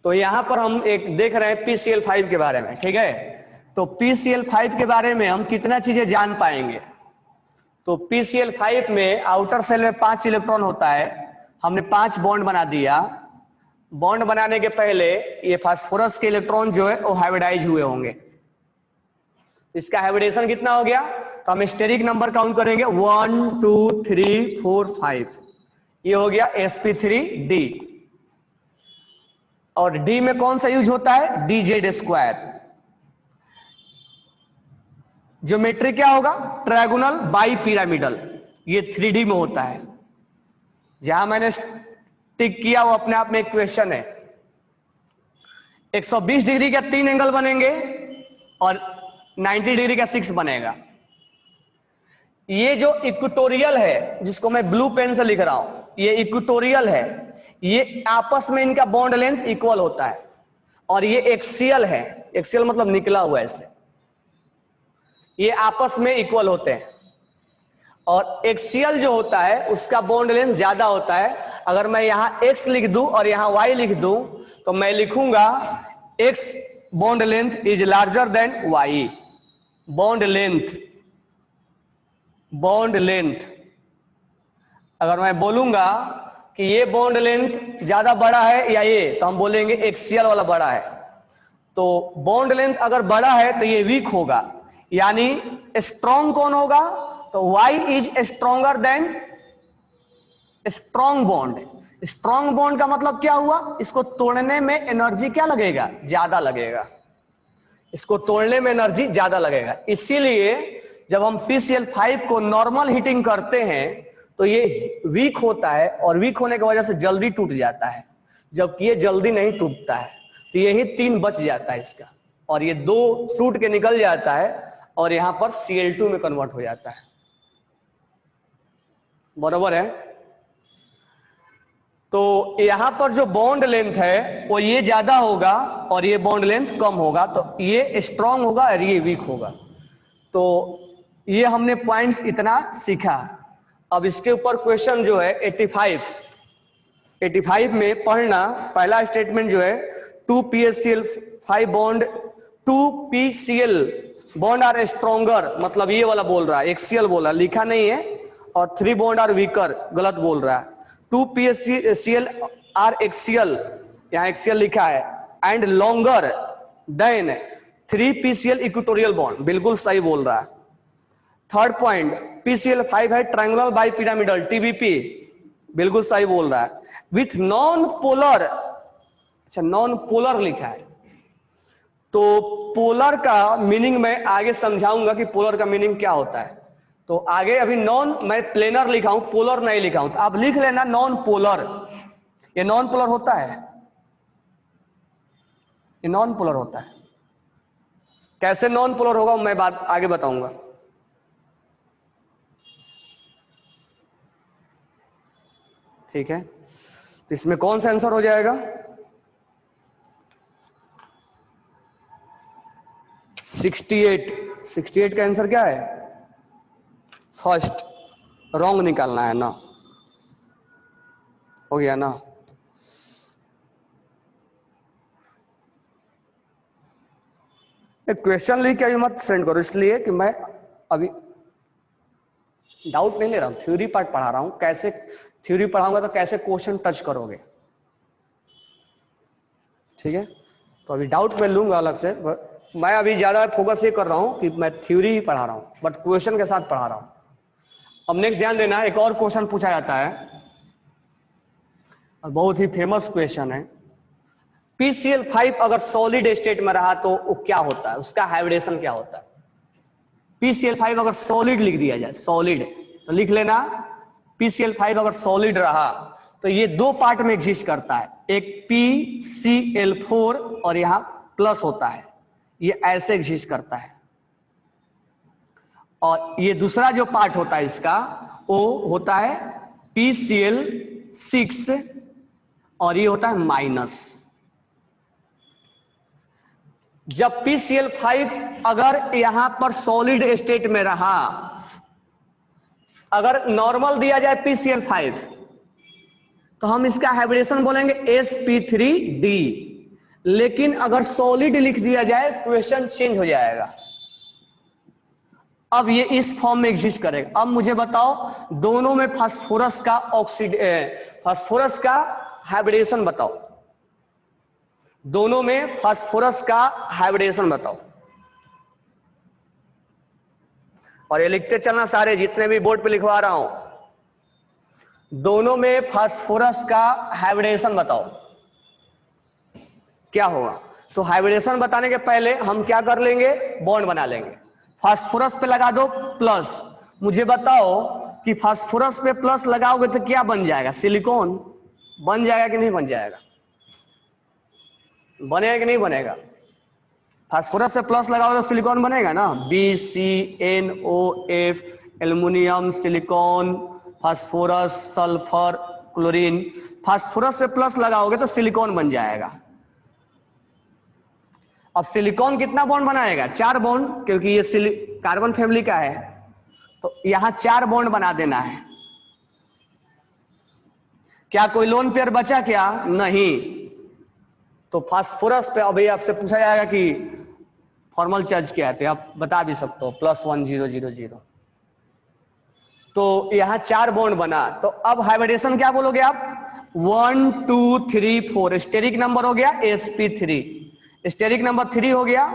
तो यहां पर हम एक देख रहे हैं PCl5 के बारे में, ठीक है। तो PCl5 के बारे में हम कितना चीजें जान पाएंगे। तो PCl5 में आउटर सेल में 5 इलेक्ट्रॉन होता है, हमने 5 बॉन्ड बना दिया। बॉन्ड बनाने के पहले ये फास्फोरस के इलेक्ट्रॉन जो है वो हाइब्रिडाइज हुए होंगे। इसका हाइब्रिडेशन कितना हो गया, तो हम स्टेरिक नंबर काउंट करेंगे 1 2 3 4 5। ये हो गया sp3d। और d में कौन सा यूज होता है, dz²। ज्योमेट्री क्या होगा, ट्रायगोनल बाई पिरामिडल। ये 3D में होता है। जहां मैंने टिक किया वो अपने आप में एक क्वेश्चन है। 120 डिग्री का 3 एंगल बनेंगे और 90 डिग्री का 6 बनेगा। ये जो इक्वेटोरियल है, जिसको मैं ब्लू पेन से लिख रहा हूं, ये इक्वेटोरियल है। ये आपस में इनका बॉन्ड लेंथ इक्वल होता है। और ये एक्सियल है, एक्सियल मतलब निकला हुआ ऐसे, ये आपस में इक्वल होते हैं। और एक्सियल जो होता है उसका बॉन्ड लेंथ ज्यादा होता है। अगर मैं यहां x लिख दूं और यहां y लिख दूं तो मैं लिखूंगा x bond length is larger than y। Bond length अगर मैं बोलूंगा कि ये बॉन्ड लेंथ ज्यादा बड़ा है या ये, तो हम बोलेंगे एक्सियल वाला बड़ा है। तो बॉन्ड लेंथ अगर बड़ा है तो ये वीक होगा, यानी स्ट्रॉन्ग कौन होगा, तो Y is stronger than strong bond. Strong bond का मतलब क्या हुआ, इसको तोड़ने में एनर्जी क्या लगेगा, ज्यादा लगेगा। इसको तोड़ने में एनर्जी ज्यादा लगेगा। इसीलिए जब हम PCl5 को नॉर्मल हीटिंग करते हैं तो ये वीक होता है, और वीक होने की वजह से जल्दी टूट जाता है, जबकि ये जल्दी नहीं टूटता है। तो यही 3 बच जाता है इसका, और ये 2 टूट के निकल जाता है और यहां पर Cl2 में कन्वर्ट हो जाता है। बराबर है। तो यहां पर जो बॉन्ड लेंथ है वो ये ज्यादा होगा और ये बॉन्ड लेंथ कम होगा, तो ये स्ट्रांग होगा और ये वीक होगा। तो ये हमने पॉइंट्स इतना सीखा। अब इसके ऊपर क्वेश्चन जो है 85 में पढ़ना। पहला स्टेटमेंट जो है 2PCl5 bond 2PCl bond are stronger, मतलब ये वाला बोल रहा है, एक्सियल बोला, लिखा नहीं है। और 3 बॉन्ड आर वीकर, गलत बोल रहा है। 2PCl आर एक्सियल, यहाँ एक्सियल लिखा है, and longer than 3PCl equatorial bond, बिल्कुल सही बोल रहा है। थर्ड पॉइंट PCl5 है ट्रायंगुलर बाई पिरामिडल, TBP, बिल्कुल सही बोल रहा है। विथ नॉन पोलर, अच्छा नॉन पोलर लिखा है, तो पोलर का मीनिंग मैं आगे समझाऊंगा कि पोलर का मीनिंग क्या होता है। तो आगे अभी नॉन, मैं प्लेनर लिखा हूं, पोलर नहीं लिखा हूं, तो आप लिख लेना नॉन पोलर। ये नॉन पोलर होता है, ये नॉन पोलर होता है। कैसे नॉन पोलर होगा मैं बात आगे बताऊंगा। ठीक है, तो इसमें कौन सा आंसर हो जाएगा, 68 का आंसर क्या है, फर्स्ट। रॉन्ग निकालना है ना, हो गया ना। एक क्वेश्चन लिख के अभी मत सेंड करो, इसलिए कि मैं अभी डाउट नहीं ले रहा हूं, थ्योरी पार्ट पढ़ा रहा हूं। कैसे थ्योरी पढ़ाऊंगा तो कैसे क्वेश्चन टच करोगे, ठीक है। तो अभी डाउट मैं लूंगा अलग से, मैं अभी ज्यादा फोकस ये कर रहा हूं कि मैं थ्योरी ही पढ़ा रहा हूं, बट क्वेश्चन के साथ पढ़ा रहा हूं। अब नेक्स्ट ध्यान देना, एक और क्वेश्चन पूछा जाता है और बहुत ही फेमस क्वेश्चन है। PCl5 अगर सॉलिड स्टेट में रहा तो वो क्या होता है, उसका हाइब्रिडेशन क्या होता है। PCl5 अगर सॉलिड लिख दिया जाए, सॉलिड, तो लिख लेना PCl5 अगर सॉलिड रहा तो ये 2 पार्ट में एग्जिस्ट करता है, एक PCl4 और यहां प्लस होता है, ये ऐसे एग्जिस्ट करता है। और ये दूसरा जो पार्ट होता है इसका, वो होता है PCl6 और ये होता है माइनस। जब PCl5 अगर यहां पर सॉलिड स्टेट में रहा, अगर नॉर्मल दिया जाए PCl5 तो हम इसका हाइब्रिडेशन बोलेंगे sp3d। लेकिन अगर सॉलिड लिख दिया जाए क्वेश्चन चेंज हो जाएगा। अब ये इस फॉर्म में एग्जिस्ट करेगा। अब मुझे बताओ दोनों में फास्फोरस का हाइब्रिडेशन बताओ, दोनों में फास्फोरस का हाइब्रिडेशन बताओ। और ये लिखते चलना सारे, जितने भी बोर्ड पे लिखवा रहा हूं, दोनों में फास्फोरस का हाइब्रिडेशन बताओ क्या होगा। तो हाइब्रिडेशन बताने के पहले हम क्या कर लेंगे, बॉन्ड बना लेंगे। फास्फोरस पे लगा दो प्लस। मुझे बताओ कि फास्फोरस पे प्लस लगाओगे तो क्या बन जाएगा, सिलिकॉन बन जाएगा कि नहीं बन जाएगा, बनेगा कि नहीं बनेगा। फास्फोरस से प्लस लगाओगे तो सिलिकॉन बनेगा ना, BCNOF, aluminium, silicon, phosphorus, sulphur, chlorine. Phosphorus से प्लस लगाओगे तो सिलिकॉन बन जाएगा। अब सिलिकॉन कितना बॉन्ड बनाएगा, 4 बॉन्ड, क्योंकि ये कार्बन फैमिली का है, तो यहां 4 बॉन्ड बना देना है। क्या कोई लोन पेयर बचा क्या, नहीं। तो फास्फोरस पे अभी आपसे पूछा जाएगा कि फॉर्मल चार्ज क्या है, तो आप बता भी सकते हो +1000। तो यहां 4 बॉन्ड बना, तो अब हाइब्रिडेशन क्या बोलोगे आप, 1 2 3 4। स्टेरिक नंबर हो गया sp3, स्टेरिक नंबर 3 हो गया,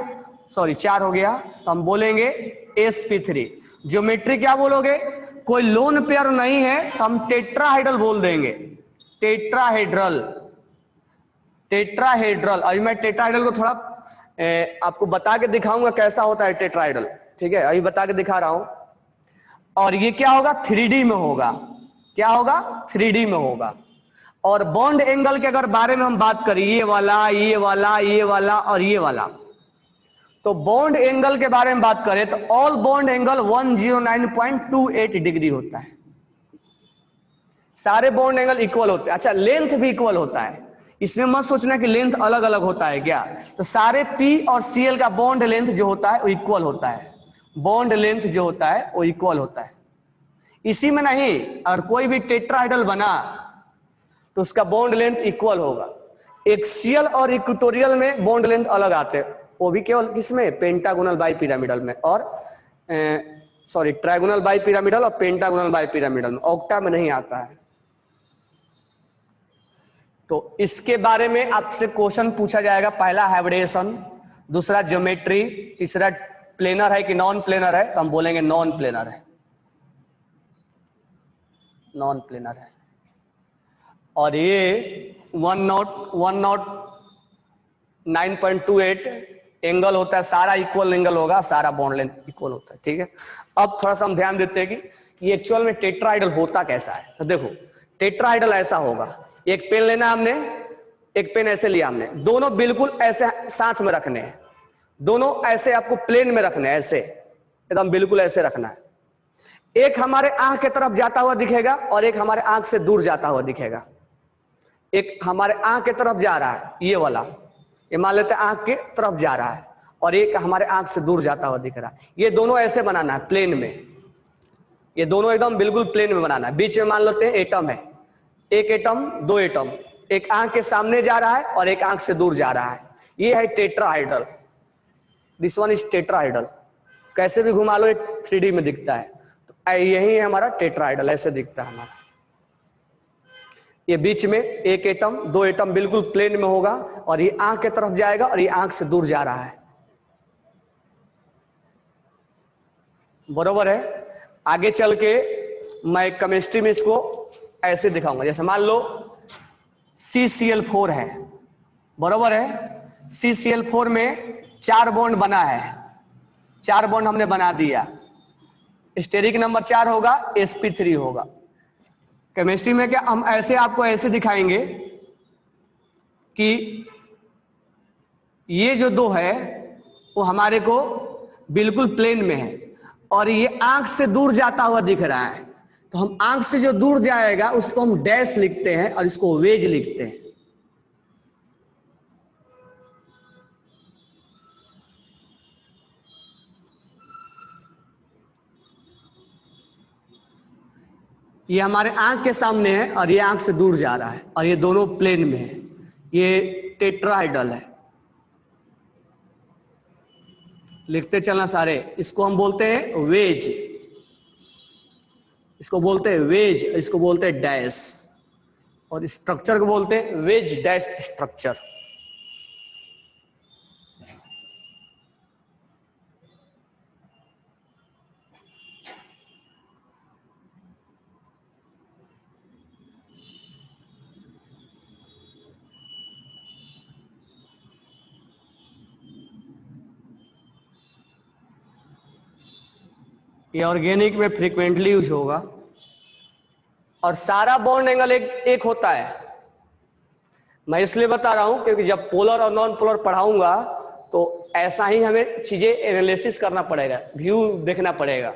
सॉरी 4 हो गया, तो हम बोलेंगे sp3। ज्योमेट्री क्या बोलोगे, कोई लोन पेयर नहीं है तो हम टेट्राहाइड्रल बोल देंगे, टेट्राहेड्रल। अभी मैं टेट्राहाइड्रल को थोड़ा आपको बता के दिखाऊंगा कैसा होता है टेट्राहाइड्रल, ठीक है, अभी बता के दिखा रहा हूं। और ये क्या होगा, 3D में होगा, क्या होगा, 3D में होगा। और बॉन्ड एंगल के अगर बारे में हम बात करें, ये वाला, ये वाला, ये वाला और ये वाला, तो बॉन्ड एंगल के बारे में बात करें तो ऑल बॉन्ड एंगल 109.28 डिग्री होता है। सारे बॉन्ड एंगल इक्वल होते हैं। अच्छा, लेंथ भी इक्वल होता है, इसमें मत सोचना कि लेंथ अलग अलग होता है क्या। तो सारे P और Cl का बॉन्ड लेंथ जो होता है वो इक्वल होता है, बॉन्ड लेंथ जो होता है वो इक्वल होता है। इसी में नहीं, और कोई भी टेट्राहाइड्रल बना तो उसका बॉन्ड लेंथ इक्वल होगा। एक्सियल और इक्वेटोरियल में बॉन्ड लेंथ अलग आते हैं, वो भी केवल किसमें, पेंटागोनल बाइपिरामिडल में, और सॉरी ट्राइगोनल बाइपिरामिडल और पेंटागोनल बाइपिरामिडल में, ऑक्टा में नहीं आता है। तो इसके बारे में आपसे क्वेश्चन पूछा जाएगा, पहला हाइब्रिडेशन, दूसरा ज्योमेट्री, तीसरा प्लेनर है कि नॉन प्लेनर है, तो हम बोलेंगे नॉन प्लेनर है, नॉन प्लेनर है। और ये 109.28 एंगल होता है, सारा इक्वल एंगल होगा, सारा बॉन्ड लेंथ इक्वल होता है, ठीक है। अब थोड़ा सा हम ध्यान देते हैं कि ये एक्चुअल में टेट्राहाइड्रल होता कैसा है। तो देखो टेट्राहाइड्रल ऐसा होगा, एक पेन लेना हमने, एक पेन ऐसे लिया हमने, दोनों बिल्कुल ऐसे साथ में रखने हैं, दोनों ऐसे आपको प्लेन में रखने हैं, ऐसे एकदम बिल्कुल ऐसे रखना है। एक हमारे आंख के तरफ जाता हुआ दिखेगा और एक हमारे आंख से दूर जाता हुआ दिखेगा। एक हमारे आंख के तरफ जा रहा है, ये वाला, ये मान लेते हैं आंख के तरफ जा रहा है, और एक हमारे आंख से दूर जाता हुआ दिख रहा है। ये दोनों ऐसे बनाना है प्लेन में, ये दोनों एकदम बिल्कुल प्लेन में बनाना है। बीच में मान लेते हैं एटम है, एक एटम, 2 एटम, एक आंख के सामने जा रहा है और एक आंख से दूर जा रहा है। ये है tetrahedral, this one is tetrahedral. कैसे भी घुमा लो ये 3D में दिखता है, तो यही है हमारा टेट्राहाइड्रल, ऐसे दिखता है हमारा। ये बीच में एक एटम, 2 एटम बिल्कुल प्लेन में होगा, और ये आंख के तरफ जाएगा और ये आंख से दूर जा रहा है, बरोबर है। आगे चल के मैं केमिस्ट्री में इसको ऐसे दिखाऊंगा, जैसे मान लो CCl4 है, बरोबर है। CCl4 में 4 बॉन्ड बना है, 4 बॉन्ड हमने बना दिया, स्टेरिक नंबर 4 होगा, sp3 होगा। केमिस्ट्री में क्या हम ऐसे आपको ऐसे दिखाएंगे कि ये जो 2 है वो हमारे को बिल्कुल प्लेन में है, और ये आंख से दूर जाता हुआ दिख रहा है, तो हम आंख से जो दूर जाएगा उसको हम डैश लिखते हैं और इसको वेज लिखते हैं। ये हमारे आंख के सामने है और ये आंख से दूर जा रहा है, और ये दोनों प्लेन में है, ये टेट्राहाइड्रल है। लिखते चलना सारे। इसको हम बोलते हैं वेज, इसको बोलते हैं वेज, इसको बोलते हैं डैश, और स्ट्रक्चर को बोलते हैं वेज डैश स्ट्रक्चर। ये ऑर्गेनिक में फ्रीक्वेंटली यूज होगा, और सारा बॉन्ड एंगल एक होता है। मैं इसलिए बता रहा हूं क्योंकि जब पोलर और नॉन पोलर पढ़ाऊंगा तो ऐसा ही हमें चीजें एनालिसिस करना पड़ेगा, व्यू देखना पड़ेगा,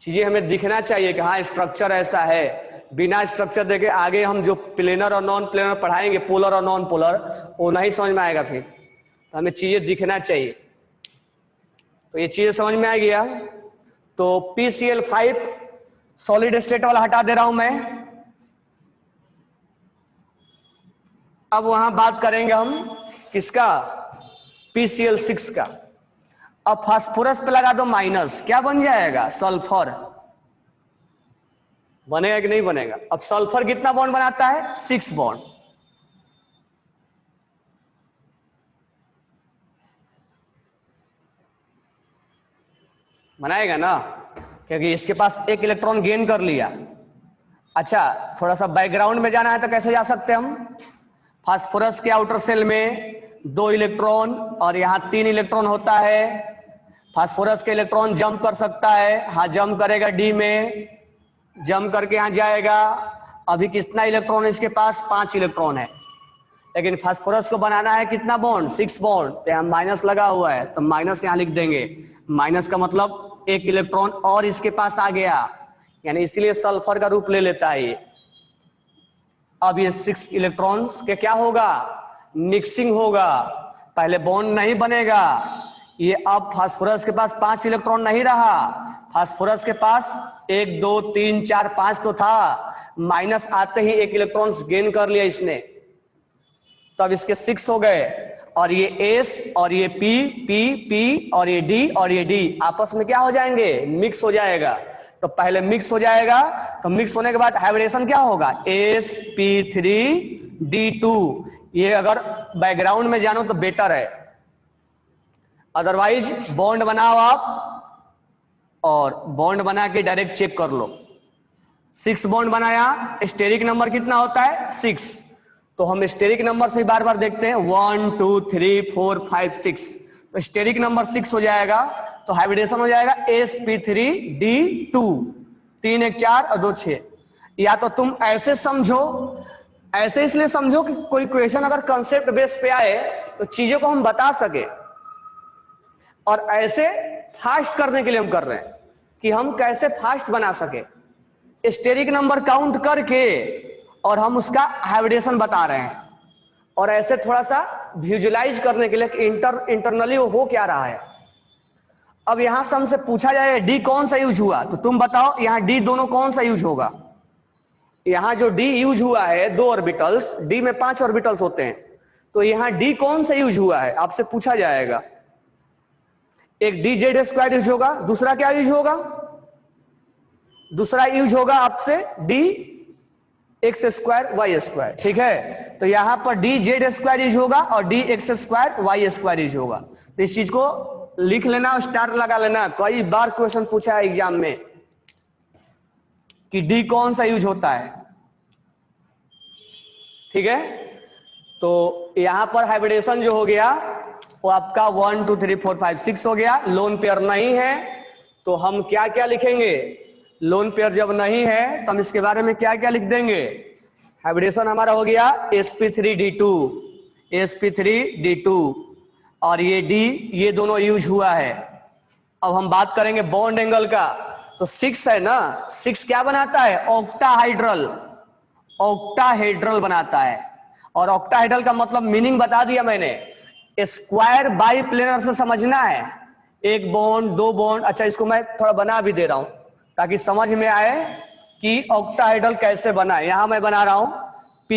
चीजें हमें दिखना चाहिए कि हाँ स्ट्रक्चर ऐसा है। बिना स्ट्रक्चर देखे आगे हम जो प्लेनर और नॉन प्लेनर पढ़ाएंगे, पोलर और नॉन पोलर, वो नहीं समझ में आएगा। फिर तो हमें चीजें दिखना चाहिए। तो ये चीजें समझ में आ गया। तो PCl5 सॉलिड स्टेट वाला हटा दे रहा हूं मैं। अब वहां बात करेंगे हम किसका, PCl6 का। अब फास्फोरस पे लगा दो माइनस, क्या बन जाएगा, सल्फर बनेगा कि नहीं बनेगा। अब सल्फर कितना बॉन्ड बनाता है, 6 बॉन्ड। बनाएगा ना, क्योंकि इसके पास एक इलेक्ट्रॉन गेन कर लिया। अच्छा थोड़ा सा बैकग्राउंड में जाना है तो कैसे जा सकते हैं हम। फास्फोरस के आउटर सेल में 2 इलेक्ट्रॉन और यहाँ 3 इलेक्ट्रॉन होता है। फास्फोरस के इलेक्ट्रॉन जंप कर सकता है, हाँ जंप करेगा डी में, जंप करके यहाँ जाएगा। अभी कितना इलेक्ट्रॉन है इसके पास, 5 इलेक्ट्रॉन है। लेकिन फास्फोरस को बनाना है कितना बॉन्ड, 6 बॉन्ड। तो यहाँ माइनस लगा हुआ है तो माइनस यहाँ लिख देंगे। माइनस का मतलब 1 इलेक्ट्रॉन और इसके पास आ गया, यानी इसीलिए सल्फर का रूप ले लेता है ये। अब ये 6 इलेक्ट्रॉन्स के क्या होगा, मिक्सिंग होगा। पहले बॉन्ड नहीं बनेगा ये। अब फास्फोरस के पास 5 इलेक्ट्रॉन नहीं रहा, फास्फोरस के पास 1 2 3 4 5 तो था। माइनस आते ही 1 इलेक्ट्रॉन गेन कर लिया इसने, तब इसके 6 हो गए। और ये S और ये P P P और ये D और ये D आपस में क्या हो जाएंगे, मिक्स हो जाएगा। तो पहले मिक्स हो जाएगा, तो मिक्स होने के बाद हाइब्रिडेशन क्या होगा, sp3d2। ये अगर बैकग्राउंड में जानो तो बेटर है, अदरवाइज बॉन्ड बनाओ आप और बॉन्ड बना के डायरेक्ट चेक कर लो। 6 बॉन्ड बनाया, स्टेरिक नंबर कितना होता है, 6। तो हम स्टेरिक नंबर से बार बार देखते हैं 1 2 3 4 5 6। तो स्टेरिक नंबर 6 हो जाएगा, तो हाइब्रिडेशन हो जाएगा sp3d2। 3 1 4 और 2 6। या तो तुम ऐसे समझो, ऐसे इसलिए समझो कि कोई क्वेश्चन अगर कंसेप्ट बेस पे आए तो चीजों को हम बता सके। और ऐसे फास्ट करने के लिए हम कर रहे हैं कि हम कैसे फास्ट बना सके, स्टेरिक नंबर काउंट करके और हम उसका हाइब्रिडेशन बता रहे हैं। और ऐसे थोड़ा सा विजुअलाइज करने के लिए कि इंटरनली वो हो क्या रहा है। अब यहां से हमसे पूछा जाए डी कौन सा यूज हुआ, तो तुम बताओ यहाँ डी दोनों कौन सा यूज होगा। यहाँ जो डी यूज हुआ है 2 ऑर्बिटल्स, डी में 5 ऑर्बिटल्स होते हैं, तो यहाँ डी कौन सा यूज हुआ है आपसे पूछा जाएगा। एक डी जेड स्क्वायर यूज होगा, दूसरा क्या यूज होगा, दूसरा यूज होगा आपसे D X square Y square. ठीक है, तो यहां पर डी जेड स्क्वायर यूज होगा और D X square Y square use होगा। तो इस चीज को लिख लेना, स्टार लगा लेना। कई बार क्वेश्चन पूछा है एग्जाम में कि डी कौन सा यूज होता है। ठीक है, तो यहां पर हाइब्रिडेशन जो हो गया वो आपका 1 2 3 4 5 6 हो गया। लोन पेयर नहीं है तो हम क्या क्या लिखेंगे, लोन पेयर जब नहीं है तो हम इसके बारे में क्या क्या लिख देंगे। हाइब्रिडेशन हमारा हो गया sp3d2, sp3d2 और ये d, ये दोनों यूज हुआ है। अब हम बात करेंगे बॉन्ड एंगल का। तो 6 है ना, 6 क्या बनाता है, ऑक्टाहाइड्रल, ऑक्टाहेड्रल बनाता है। और ऑक्टाहेड्रल का मतलब मीनिंग बता दिया मैंने, स्क्वायर बाई प्लेनर से समझना है। 1 बॉन्ड 2 बॉन्ड। अच्छा इसको मैं थोड़ा बना भी दे रहा हूं ताकि समझ में आए कि ऑक्टाहेड्रल कैसे बना है। यहां मैं बना रहा हूं P,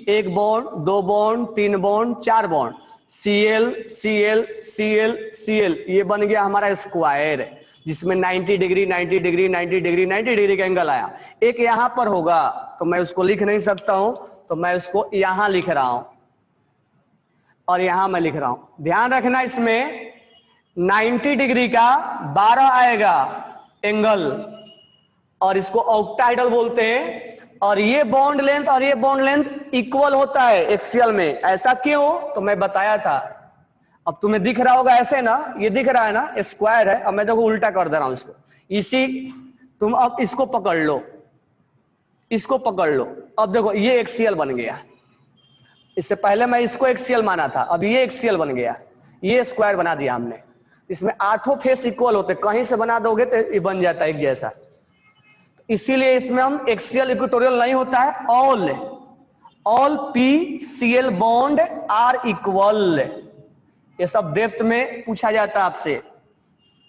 एक bond, 2 bond, 3 bond, 4 bond, Cl Cl Cl Cl, ये बन गया हमारा स्क्वायर जिसमें 90 डिग्री 90 डिग्री 90 डिग्री 90 डिग्री का एंगल आया। एक यहां पर होगा तो मैं उसको लिख नहीं सकता हूं, तो मैं उसको यहां लिख रहा हूं और यहां मैं लिख रहा हूं। ध्यान रखना इसमें 90 डिग्री का 12 आएगा एंगल और इसको ऑक्टाहेड्रल बोलते हैं। और ये बॉन्ड लेंथ और ये बॉन्ड लेंथ इक्वल होता है एक्सियल में। ऐसा क्यों, तो मैं बताया था। अब तुम्हें दिख रहा होगा ऐसे ना, ये दिख रहा है ना स्क्वायर है। अब मैं देखो उल्टा कर दे रहा हूं इसको, इसी तुम अब इसको पकड़ लो, इसको पकड़ लो। अब देखो ये एक्सियल बन गया। इससे पहले मैं इसको एक्सियल माना था, अब ये एक्सियल बन गया, ये स्क्वायर बना दिया हमने। इसमें 8 फेस इक्वल होते, कहीं से बना दोगे तो ये बन जाता है एक जैसा। इसीलिए इसमें हम एक्सियल इक्वेटोरियल नहीं होता है, all PCl bond are equal. ये सब डेप्थ में पूछा जाता है आपसे।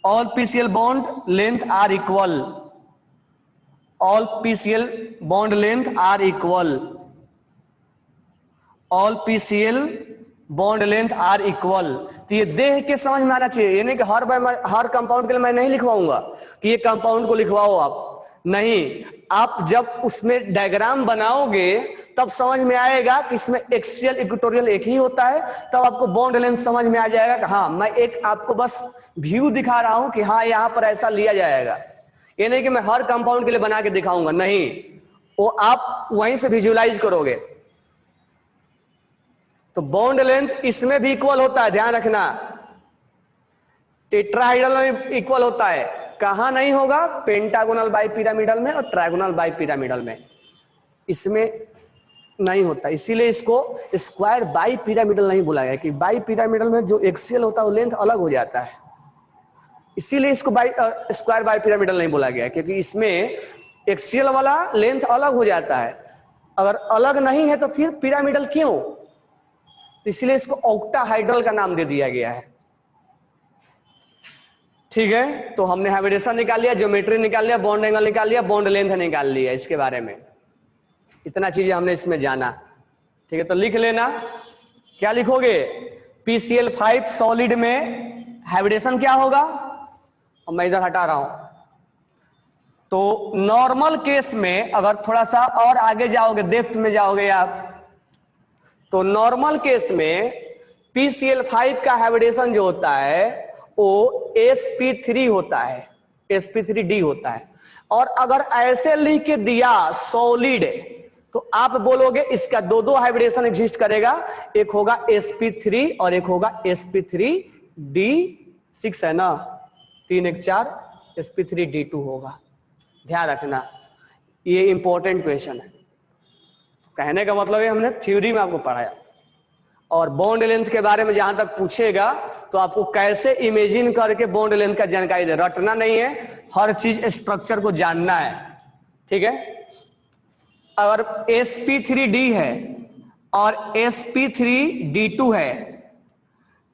All PCl bond length are equal, all PCl bond length are equal, all PCl bond length are equal. तो ये देख के समझ में आना चाहिए, ये नहीं कि हर कंपाउंड के लिए मैं नहीं लिखवाऊंगा कि ये कंपाउंड को लिखवाओ आप, नहीं। आप जब उसमें डायग्राम बनाओगे तब समझ में आएगा कि इसमें एक्सियल इक्वेटोरियल एक ही होता है, तब आपको बॉन्ड लेंथ समझ में आ जाएगा कि हाँ, मैं एक आपको बस व्यू दिखा रहा हूं कि हाँ यहां पर ऐसा लिया जाएगा। ये नहीं कि मैं हर कंपाउंड के लिए बना के दिखाऊंगा, नहीं, वो आप वहीं से विजुअलाइज करोगे। तो बॉन्ड लेंथ इसमें भी इक्वल होता है, ध्यान रखना। टेट्राहाइड्रल में इक्वल होता है, कहां नहीं होगा, पेंटागोनल बाइपिरामिडल में और ट्राइगोनल बाइपिरामिडल में, इसमें नहीं होता। इसीलिए इसको स्क्वायर बाइपिरामिडल नहीं बोला गया कि बाइपिरामिडल में जो एक्सियल होता है वो लेंथ अलग हो जाता है, इसीलिए इसको स्क्वायर बाइपिरामिडल नहीं बोला गया, क्योंकि इसमें एक्सियल वाला लेंथ अलग हो जाता है। अगर अलग नहीं है तो फिर पिरामिडल क्यों, इसलिए इसको ऑक्टाहाइड्रल का नाम दे दिया गया है। ठीक है, तो हमने हाइब्रिडेशन निकाल लिया, ज्योमेट्री निकाल लिया, बॉन्ड एंगल निकाल लिया, बॉन्ड लेंथ निकाल लिया, इसके बारे में इतना चीजें हमने इसमें जाना। ठीक है, तो लिख लेना, क्या लिखोगे, PCl5 सॉलिड में हाइब्रिडेशन क्या होगा। अब मैं इधर हटा रहा हूं, तो नॉर्मल केस में अगर थोड़ा सा और आगे जाओगे, डेप्थ में जाओगे आप, तो नॉर्मल केस में PCl5 का हाइब्रिडेशन जो होता है वो sp3 होता है, sp3d होता है। और अगर ऐसे लिख के दिया सॉलिड, तो आप बोलोगे इसका दो हाइब्रिडेशन एग्जिस्ट करेगा, एक होगा sp3 और एक होगा sp3d6 है ना, 3 1 4 sp3d2 होगा। ध्यान रखना, ये इंपॉर्टेंट क्वेश्चन है। कहने का मतलब है हमने थ्योरी में आपको पढ़ाया। और बॉन्ड लेंथ के बारे में जहां तक पूछेगा तो आपको कैसे इमेजिन करके बॉन्ड लेंथ का जानकारी दे, रटना नहीं है, हर चीज स्ट्रक्चर को जानना है। ठीक है, अगर sp3d है और sp3d2 है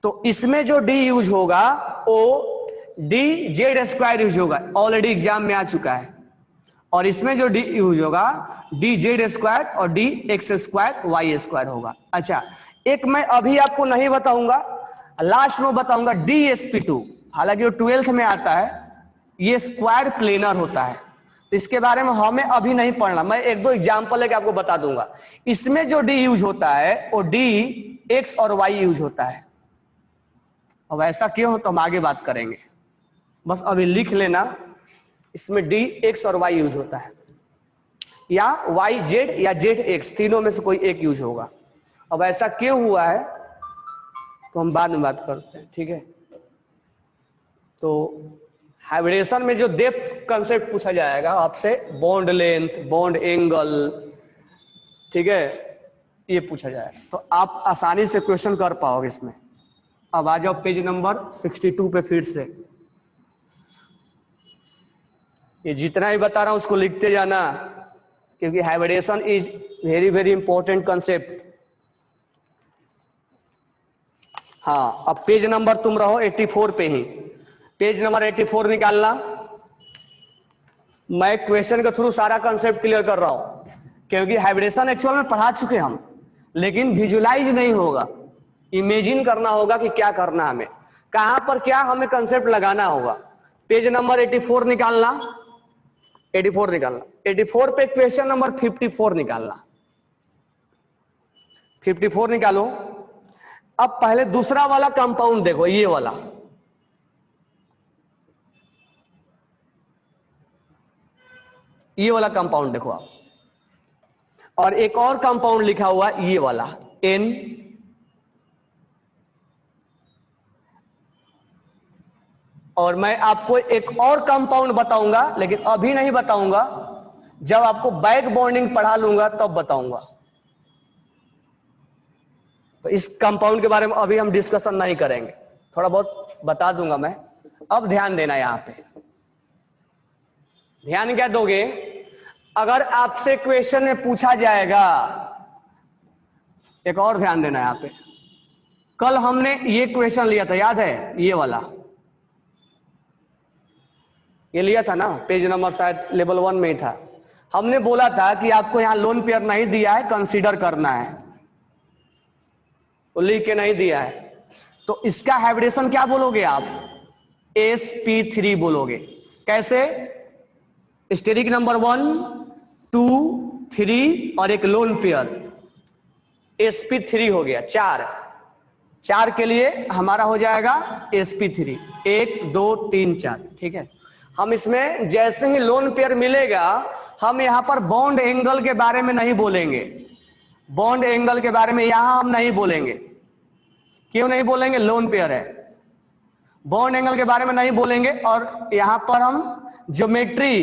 तो इसमें जो d यूज होगा वो dz² यूज होगा, ऑलरेडी एग्जाम में आ चुका है। और इसमें जो d यूज होगा dz² और dx² y² होगा। अच्छा, एक मैं अभी आपको नहीं बताऊंगा, लास्ट में बताऊंगा, dsp2, हालांकि वो 12th में आता है, ये स्क्वायर प्लेनर होता है, तो इसके बारे में हमें अभी नहीं पढ़ना, मैं 1-2 एग्जांपल लेके आपको बता दूंगा। इसमें जो d यूज होता है वो d x और y यूज होता है। अब ऐसा क्यों हो तो हम आगे बात करेंगे, बस अभी लिख लेना, इसमें d x और y यूज होता है, या y z या z x, तीनों में से कोई एक यूज होगा। अब ऐसा क्यों हुआ है तो हम बाद में बात करते हैं। ठीक है, तो हाइब्रिडेशन में जो डेप्थ कंसेप्ट पूछा जाएगा आपसे, बॉन्ड लेंथ, बॉन्ड एंगल, ठीक है, ये पूछा जाएगा, तो आप आसानी से क्वेश्चन कर पाओगे इसमें। अब आ जाओ पेज नंबर 62 पे फिर से, ये जितना ही बता रहा हूं उसको लिखते जाना, क्योंकि hybridisation is very very important concept. हाँ, अब पेज नंबर तुम रहो 84 पे ही, पेज नंबर 84 निकालना। मैं क्वेश्चन के थ्रू सारा कंसेप्ट क्लियर कर रहा हूं, क्योंकि हाइब्रिडेशन एक्चुअल में पढ़ा चुके हम, लेकिन विजुलाइज नहीं होगा, इमेजिन करना होगा कि क्या करना है हमें, कहां पर क्या हमें कंसेप्ट लगाना होगा। पेज नंबर 84 निकालना, 84 निकालना, 84 पे क्वेश्चन नंबर 54 निकालना, 54 निकालो। अब पहले दूसरा वाला कंपाउंड देखो, ये वाला, ये वाला कंपाउंड देखो आप, और एक और कंपाउंड लिखा हुआ ये वाला N, और मैं आपको एक और कंपाउंड बताऊंगा, लेकिन अभी नहीं बताऊंगा, जब आपको बैक बॉन्डिंग पढ़ा लूंगा तब बताऊंगा। तो इस कंपाउंड के बारे में अभी हम डिस्कशन नहीं करेंगे, थोड़ा बहुत बता दूंगा मैं। अब ध्यान देना, यहां पे ध्यान क्या दोगे, अगर आपसे क्वेश्चन में पूछा जाएगा, एक और ध्यान देना यहां पे, कल हमने ये क्वेश्चन लिया था, याद है, ये वाला, ये लिया था ना, पेज नंबर शायद लेवल 1 में ही था। हमने बोला था कि आपको यहां लोन पेयर नहीं दिया है, कंसीडर करना है, तो लिख के नहीं दिया है, तो इसका हाइब्रिडेशन क्या बोलोगे आप, sp3 बोलोगे। कैसे, स्टेरिक नंबर 1, 2, 3 और एक लोन पेयर, sp3 हो गया, 4 के लिए हमारा हो जाएगा sp3, 1 2 3 4, ठीक है। हम इसमें जैसे ही लोन पेयर मिलेगा, हम यहां पर बॉन्ड एंगल के बारे में नहीं बोलेंगे, बॉन्ड एंगल के बारे में यहां हम नहीं बोलेंगे। क्यों नहीं बोलेंगे, लोन पेयर है, बॉन्ड एंगल के बारे में नहीं बोलेंगे, और यहां पर हम ज्योमेट्री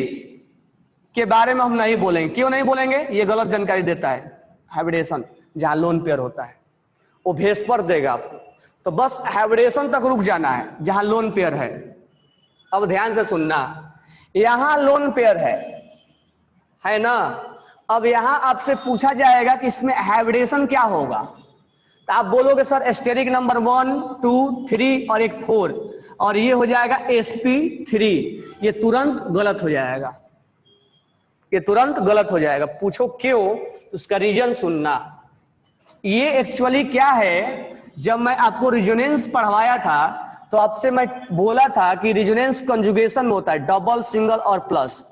के बारे में हम नहीं बोलेंगे। क्यों नहीं बोलेंगे, ये गलत जानकारी देता है हाइब्रिडेशन, जहां लोन पेयर होता है वो भेस्पर देगा आपको, तो बस हाइब्रिडेशन तक रुक जाना है जहां लोन पेयर है। अब ध्यान से सुनना, यहां लोन पेयर है ना। अब यहां आपसे पूछा जाएगा कि इसमें हाइब्रिडेशन क्या होगा, तो आप बोलोगे सर स्टेरिक नंबर 1, 2, 3 और एक 4, और ये हो जाएगा sp3। ये तुरंत गलत हो जाएगा, ये तुरंत गलत हो जाएगा। पूछो क्यों, उसका रीजन सुनना। ये एक्चुअली क्या है, जब मैं आपको रिजोनेंस पढ़वाया था तो आपसे मैं बोला था कि रिजोनेंस कंजुगेशन होता है, डबल, सिंगल और प्लस।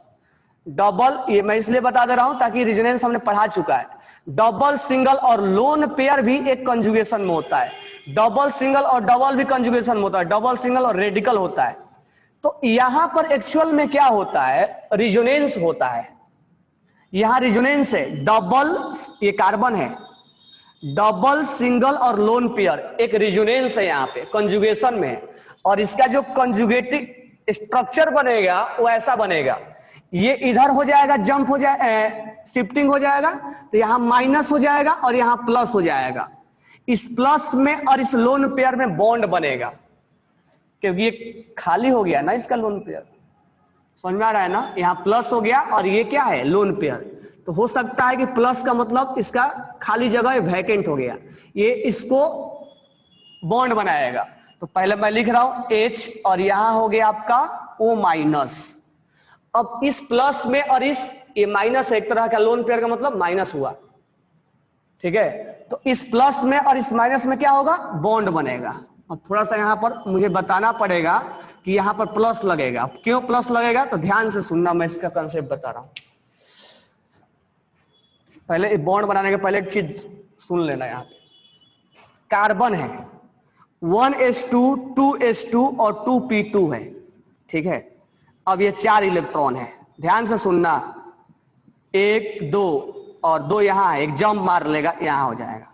डबल, ये मैं इसलिए बता दे रहा हूं ताकि रिजोनेंस हमने पढ़ा चुका है। डबल, सिंगल और लोन पेयर भी एक कंजुगेशन में होता है, डबल, सिंगल और डबल भी कंजुगेशन में होता है, डबल, सिंगल और रेडिकल होता है। तो यहां पर एक्चुअल में क्या होता है, रिजोनेंस होता है। यहां रिजोनेंस है, डबल, ये कार्बन है, डबल, सिंगल और लोन पेयर एक रिजोनेंस है, यहां पे कंजुगेशन में। और इसका जो कंजुगेटिव स्ट्रक्चर बनेगा वो ऐसा बनेगा, ये इधर हो जाएगा, जंप हो जाए, शिफ्टिंग हो जाएगा, तो यहां माइनस हो जाएगा और यहां प्लस हो जाएगा। इस प्लस में और इस लोन पेयर में बॉन्ड बनेगा, क्योंकि ये खाली हो गया ना इसका लोन पेयर, समझ में आ रहा है ना। यहां प्लस हो गया और ये क्या है, लोन पेयर। तो हो सकता है कि प्लस का मतलब इसका खाली जगह वैकेंट हो गया, ये इसको बॉन्ड बनाएगा। तो पहले मैं लिख रहा हूं H, और यहां हो गया आपका O माइनस। अब इस प्लस में और इस, ये माइनस एक तरह का लोन पेयर का मतलब माइनस हुआ, ठीक है। तो इस प्लस में और इस माइनस में क्या होगा, बॉन्ड बनेगा। और थोड़ा सा यहां पर मुझे बताना पड़ेगा कि यहां पर प्लस लगेगा। क्यों प्लस लगेगा, तो ध्यान से सुनना, मैं इसका कंसेप्ट बता रहा हूं। पहले बॉन्ड बनाने के पहले एक चीज सुन लेना, यहां पे कार्बन है, 1s2, 2s2 और 2p2 है, ठीक है। अब ये 4 इलेक्ट्रॉन है, ध्यान से सुनना, 1 2 और 2 यहां है, एक जंप मार लेगा, यहां हो जाएगा।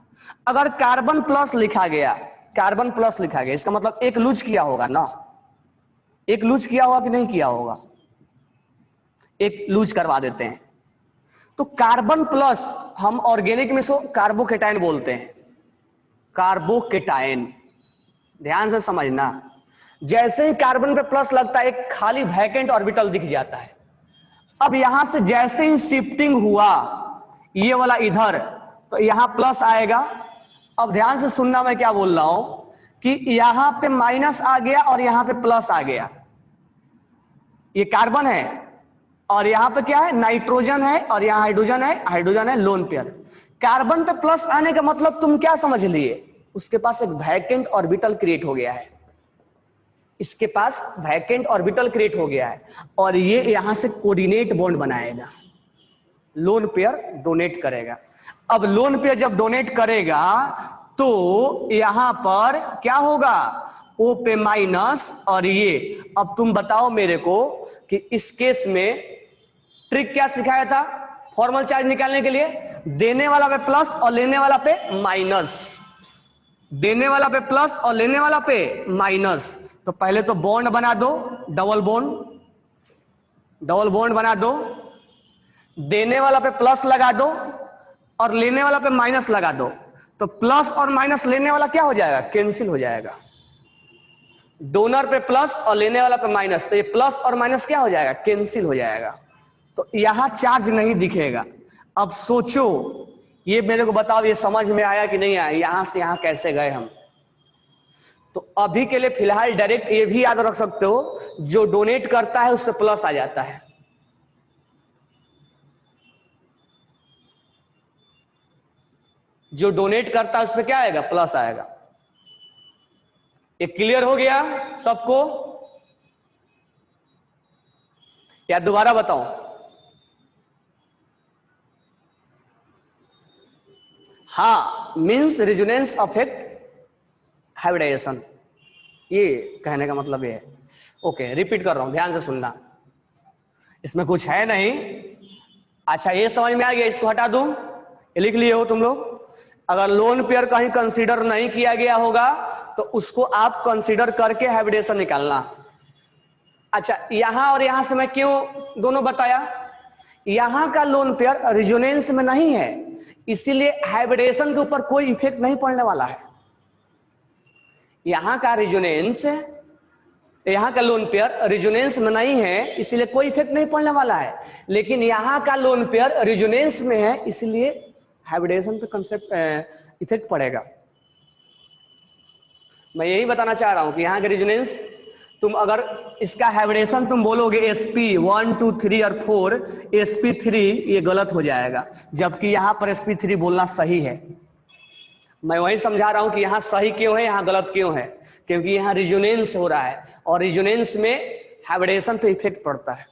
अगर कार्बन प्लस लिखा गया, कार्बन प्लस लिखा गया, इसका मतलब एक लूज किया होगा ना, एक लूज किया होगा कि नहीं किया होगा, एक लूज करवा देते हैं। तो कार्बन प्लस हम ऑर्गेनिक में सो कार्बोकेटाइन बोलते हैं, कार्बोकेटाइन, ध्यान से समझना। जैसे ही कार्बन पे प्लस लगता है, एक खाली वैकेंट ऑर्बिटल दिख जाता है। अब यहां से जैसे ही शिफ्टिंग हुआ ये वाला इधर, तो यहां प्लस आएगा। अब ध्यान से सुनना, मैं क्या बोल रहा हूं कि यहां पे माइनस आ गया और यहां पे प्लस आ गया। ये कार्बन है, और यहाँ पे क्या है, नाइट्रोजन है, और यहाँ हाइड्रोजन है, हाइड्रोजन है, लोन पेयर। कार्बन पे प्लस आने का मतलब तुम क्या समझ लिए, उसके पास एक वैकेंट ऑर्बिटल क्रिएट हो गया है, इसके पास वैकेंट ऑर्बिटल क्रिएट हो गया है, और ये यहां से कोऑर्डिनेट बॉन्ड बनाएगा, लोन पेयर डोनेट करेगा। अब लोन पेयर जब डोनेट करेगा तो यहां पर क्या होगा, ओ पे माइनस, और ये अब तुम बताओ मेरे को कि इस केस में ट्रिक क्या सिखाया था फॉर्मल चार्ज निकालने के लिए, देने वाला पे प्लस और लेने वाला पे माइनस, देने वाला पे प्लस और लेने वाला पे माइनस। तो पहले तो बॉन्ड बना दो, डबल बॉन्ड बना दो, देने वाला पे प्लस लगा दो और लेने वाला पे माइनस लगा दो, तो प्लस और माइनस लेने वाला क्या हो जाएगा, कैंसिल हो जाएगा। डोनर पे प्लस और लेने वाला पे माइनस, तो ये प्लस और माइनस क्या हो जाएगा, कैंसिल हो जाएगा। तो यहां चार्ज नहीं दिखेगा। अब सोचो, ये मेरे को बताओ, ये समझ में आया कि नहीं आया, यहां से यहां कैसे गए हम। तो अभी के लिए फिलहाल डायरेक्ट ये भी याद रख सकते हो, जो डोनेट करता है उससे प्लस आ जाता है, जो डोनेट करता है उसमें क्या आएगा, प्लस आएगा। ये क्लियर हो गया सबको, या दोबारा बताऊं? हाँ, मींस रेजोनेंस अफेक्ट हाइब्रिडाइजेशन, ये कहने का मतलब ये है। ओके, रिपीट कर रहा हूं, ध्यान से सुनना, इसमें कुछ है नहीं। अच्छा, ये समझ में आ गया, इसको हटा दूं, ये लिख लिए हो तुम लोग। अगर लोन पेयर कहीं कंसीडर नहीं किया गया होगा तो उसको आप कंसीडर करके हाइब्रिडेशन निकालना। अच्छा, यहां और यहां से मैं क्यों दोनों बताया, यहां का लोन पेयर रेजोनेंस में नहीं है, इसीलिए हाइब्रिडेशन के ऊपर कोई इफेक्ट नहीं पड़ने वाला है। यहां का रेजोनेंस, यहां का लोन पेयर रेजोनेंस में नहीं है, इसलिए कोई इफेक्ट नहीं पड़ने वाला है। लेकिन यहां का लोन पेयर रेजोनेंस में है, इसलिए हाइब्रिडेशन पे कंसेप्ट इफेक्ट पड़ेगा। मैं यही बताना चाह रहा हूं कि यहां के रेजोनेंस, तुम अगर इसका हाइब्रिडेशन तुम बोलोगे sp1 2 3 और 4, sp3, ये गलत हो जाएगा, जबकि यहां पर sp3 बोलना सही है। मैं वही समझा रहा हूं कि यहां सही क्यों है, यहां गलत क्यों है, क्योंकि यहां रेजोनेंस हो रहा है, और रेजोनेंस में हाइब्रिडेशन पे इफेक्ट पड़ता है।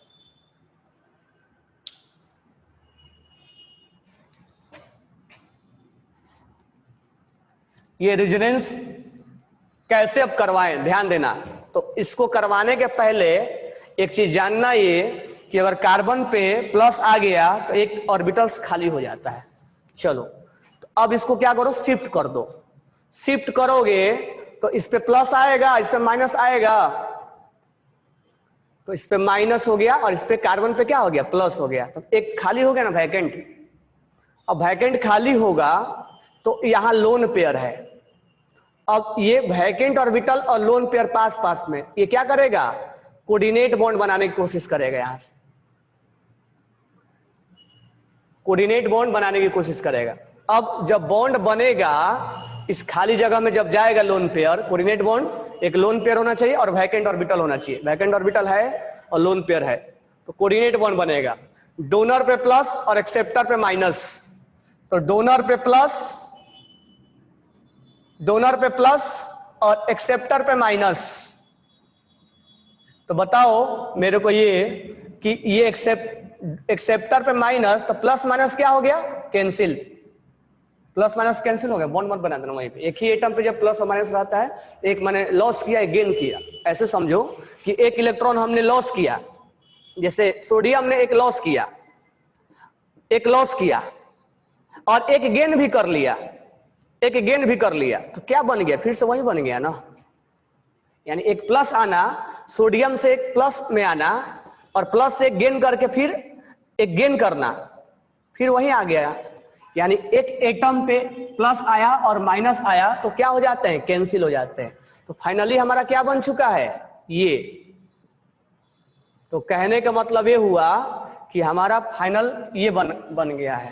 ये रेजोनेंस कैसे अब करवाएं, ध्यान देना। तो इसको करवाने के पहले एक चीज जानना, ये कि अगर कार्बन पे प्लस आ गया तो एक ऑर्बिटल्स खाली हो जाता है। चलो, तो अब इसको क्या करो, शिफ्ट कर दो। शिफ्ट करोगे तो इस पे प्लस आएगा, इस पे माइनस आएगा, तो इस पे माइनस हो गया और इस पे कार्बन पे क्या हो गया, प्लस हो गया। तो एक खाली हो गया ना, वैकेंट। अब वैकेंट खाली होगा तो यहां लोन पेयर है। अब ये वैकेंट ऑर्बिटल और लोन पेयर पास पास में, ये क्या करेगा, कोऑर्डिनेट बॉन्ड बनाने की कोशिश करेगा, यहां से कोऑर्डिनेट बॉन्ड बनाने की कोशिश करेगा। अब जब बॉन्ड बनेगा, इस खाली जगह में जब जाएगा लोन पेयर, कोऑर्डिनेट बॉन्ड, एक लोन पेयर होना चाहिए और वैकेंट ऑर्बिटल होना चाहिए, वैकेंट ऑर्बिटल है और लोन पेयर है, तो कोऑर्डिनेट बॉन्ड बनेगा। डोनर पे प्लस और एक्सेप्टर पे माइनस, तो डोनर पे प्लस और एक्सेप्टर पे माइनस। तो बताओ मेरे को ये कि ये एक्सेप्टर पे माइनस, तो प्लस माइनस क्या हो गया, कैंसिल, प्लस माइनस कैंसिल हो गया, बॉन्ड मत बना देना वहीं पे। एक ही एटम पे जब प्लस और माइनस रहता है, एक मैंने लॉस किया, एक गेन किया। ऐसे समझो कि एक इलेक्ट्रॉन हमने लॉस किया, जैसे सोडियम ने एक लॉस किया और एक गेन भी कर लिया, तो क्या बन गया, फिर से वही बन गया ना। यानी एक प्लस आना, सोडियम से एक प्लस में आना, और प्लस से एक गेन करके फिर एक गेन करना, फिर वही आ गया। यानी एक एटम पे प्लस आया और माइनस आया तो क्या हो जाते हैं, कैंसिल हो जाते हैं। तो फाइनली हमारा क्या बन चुका है, ये। तो कहने का मतलब ये हुआ कि हमारा फाइनल ये बन गया है,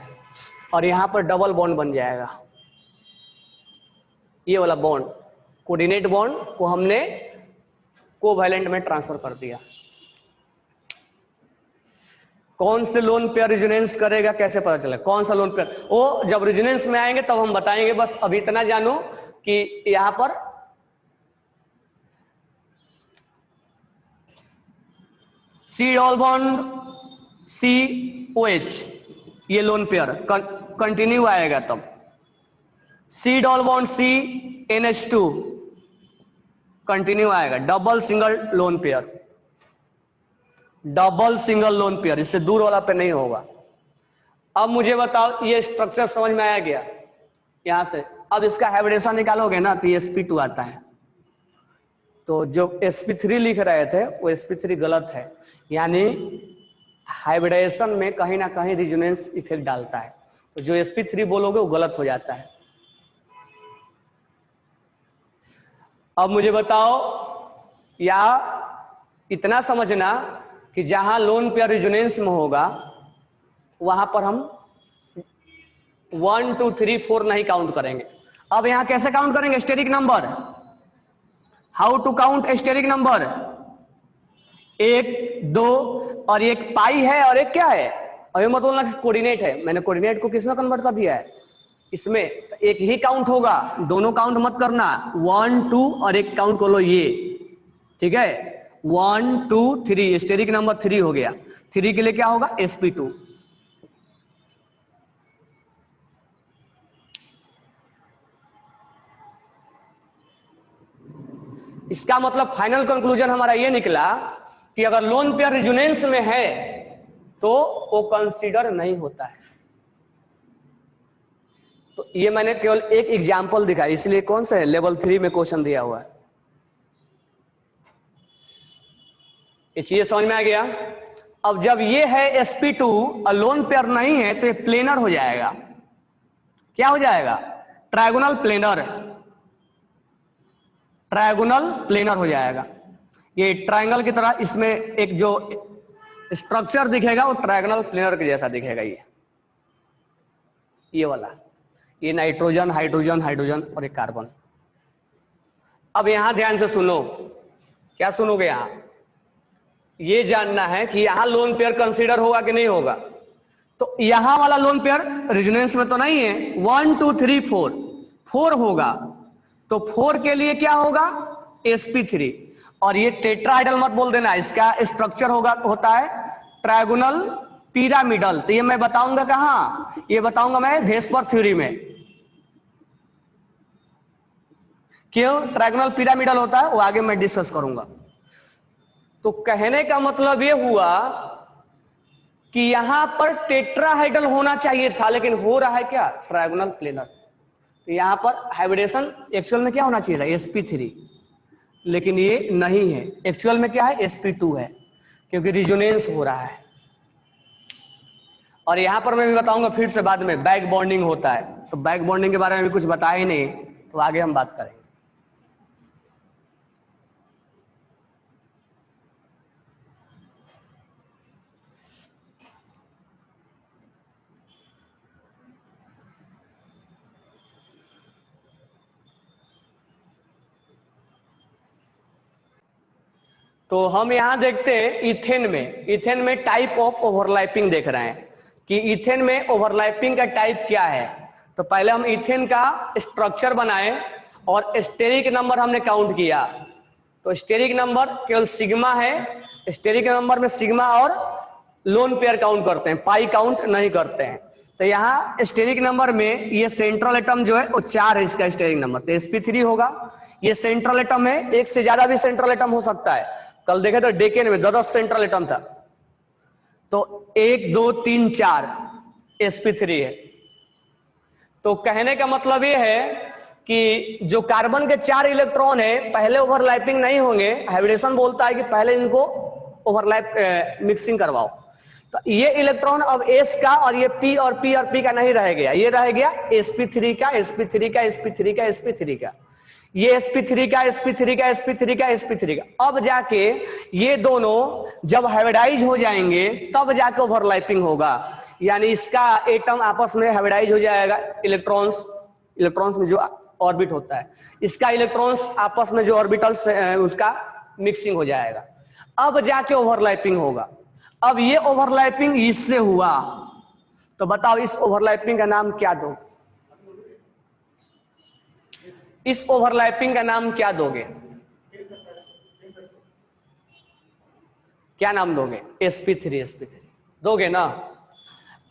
और यहां पर डबल बॉन्ड बन जाएगा, ये वाला बॉन्ड, कोऑर्डिनेट बॉन्ड को हमने कोवैलेंट में ट्रांसफर कर दिया। कौन से लोन पेयर रेजोनेंस करेगा कैसे पता चलेगा कौन सा लोन पेयर, वो जब रेजोनेंस में आएंगे तब हम बताएंगे। बस अभी इतना जानो कि यहां पर C double bond C O H, ये लोन पेयर कंटिन्यू आएगा तब। C double bond C NH2 continue आएगा। Double single lone pair, double single lone pair, इससे दूर वाला पे नहीं होगा। अब मुझे बताओ ये स्ट्रक्चर समझ में आया गया यहां से। अब इसका हाइब्रिडेशन निकालोगे ना तो ये sp2 आता है। तो जो sp3 लिख रहे थे वो sp3 गलत है, यानी हाइब्रिडेशन में कहीं ना कहीं रेजोनेंस इफेक्ट डालता है। तो जो sp3 बोलोगे वो गलत हो जाता है। अब मुझे बताओ, या इतना समझना कि जहां लोन पेयर रेजोनेंस में होगा वहां पर हम 1 2 3 4 नहीं काउंट करेंगे। अब यहां कैसे काउंट करेंगे steric number? How to count steric number? 1 2 और एक पाई है और एक क्या है, और ये मत बोलना कि कोऑर्डिनेट है। मैंने कोऑर्डिनेट को किसमें कन्वर्ट कर दिया है? इसमें। एक ही काउंट होगा, दोनों काउंट मत करना। 1 2 और एक काउंट कर लो ये, ठीक है। 1 2 3 स्टेरिक नंबर 3 हो गया। 3 के लिए क्या होगा? sp2। इसका मतलब फाइनल कंक्लूजन हमारा ये निकला कि अगर लोन पेयर रेजोनेंस में है तो वो कंसीडर नहीं होता है। तो ये मैंने केवल एक एग्जांपल दिखाया, इसलिए कौन सा है लेवल 3 में क्वेश्चन दिया हुआ है। ये चीज समझ में आ गया। अब जब ये है sp2 और लोन पेयर नहीं है तो ये प्लेनर हो जाएगा। क्या हो जाएगा? ट्रायगोनल प्लेनर, ट्रायगोनल प्लेनर हो जाएगा। ये ट्रायंगल की तरह इसमें एक जो स्ट्रक्चर दिखेगा वो ट्रायगोनल प्लेनर के जैसा दिखेगा। ये वाला, ये नाइट्रोजन हाइड्रोजन हाइड्रोजन और एक कार्बन। अब यहां ध्यान से सुनो, क्या सुनोगे? यहां ये जानना है कि यहां लोन पेयर कंसीडर होगा कि नहीं होगा। तो यहां वाला लोन पेयर रेजोनेंस में तो नहीं है। 1 2 3 4 4 होगा, तो 4 के लिए क्या होगा? sp3। और ये टेट्राहाइड्रल मत बोल देना, इसका स्ट्रक्चर होता है ट्रायगोनल पिरामिडल। तो ये मैं बताऊंगा कहां? ये बताऊंगा मैं वेस्पर थ्योरी में। क्यों ट्रायगोनल पिरामिडल होता है वो आगे मैं डिस्कस करूंगा। तो कहने का मतलब ये हुआ कि यहां पर टेट्राहाइड्रल होना चाहिए था, लेकिन हो रहा है क्या? Trigonal planar. तो यहां पर हाइब्रिडेशन एक्चुअल में क्या होना चाहिए था? sp3, लेकिन ये नहीं है। एक्चुअल में क्या है? sp2 है, क्योंकि रिजोनेंस हो रहा है। और यहां पर मैं भी बताऊंगा फिर से बाद में बैक बॉन्डिंग होता है। तो बैक बॉन्डिंग के बारे में भी कुछ बताया ही नहीं, तो आगे हम बात करेंगे। तो हम यहां देखते हैं इथेन में टाइप ऑफ ओवरलैपिंग देख रहे हैं कि इथेन में ओवरलैपिंग का टाइप क्या है। तो पहले हम इथेन का स्ट्रक्चर बनाए और स्टेरिक नंबर हमने काउंट किया। तो स्टेरिक नंबर केवल सिग्मा है, स्टेरिक नंबर में सिग्मा और लोन पेयर काउंट करते हैं, पाई काउंट नहीं करते हैं। तो यहाँ स्टेरिक नंबर में ये सेंट्रल एटम जो है वो 4 है, इसका स्टेरिक नंबर तो sp3 होगा। ये सेंट्रल एटम है, एक से ज्यादा भी सेंट्रल एटम हो सकता है। कल देखे तो डेकेन में 10 सेंट्रल एटम था, तो 1 2 3 4 sp3 है। तो कहने का मतलब ये है कि जो कार्बन के 4 इलेक्ट्रॉन है पहले ओवरलैपिंग नहीं होंगे। हाइब्रिडेशन बोलता है कि पहले इनको ओवरलैप मिक्सिंग करवाओ। तो ये इलेक्ट्रॉन अब s का और ये p और p का नहीं रह गया, ये रह गया sp3 का sp3 का sp3 का sp3 का, ये sp3 का sp3 का sp3 का sp3 का। अब जाके ये दोनों जब हाइब्रिडाइज हो जाएंगे तब जाके ओवरलैपिंग होगा, यानी इसका एटम आपस में हाइब्रिडाइज हो जाएगा। इलेक्ट्रॉन्स में जो ऑर्बिट होता है, इसका इलेक्ट्रॉन्स आपस में जो ऑर्बिटल्स उसका मिक्सिंग हो जाएगा, अब जाके ओवरलैपिंग होगा। अब ये ओवरलैपिंग इससे हुआ, तो बताओ इस ओवरलैपिंग का नाम क्या दो, इस ओवरलैपिंग का नाम क्या दोगे, क्या नाम दोगे? sp3 दोगे ना।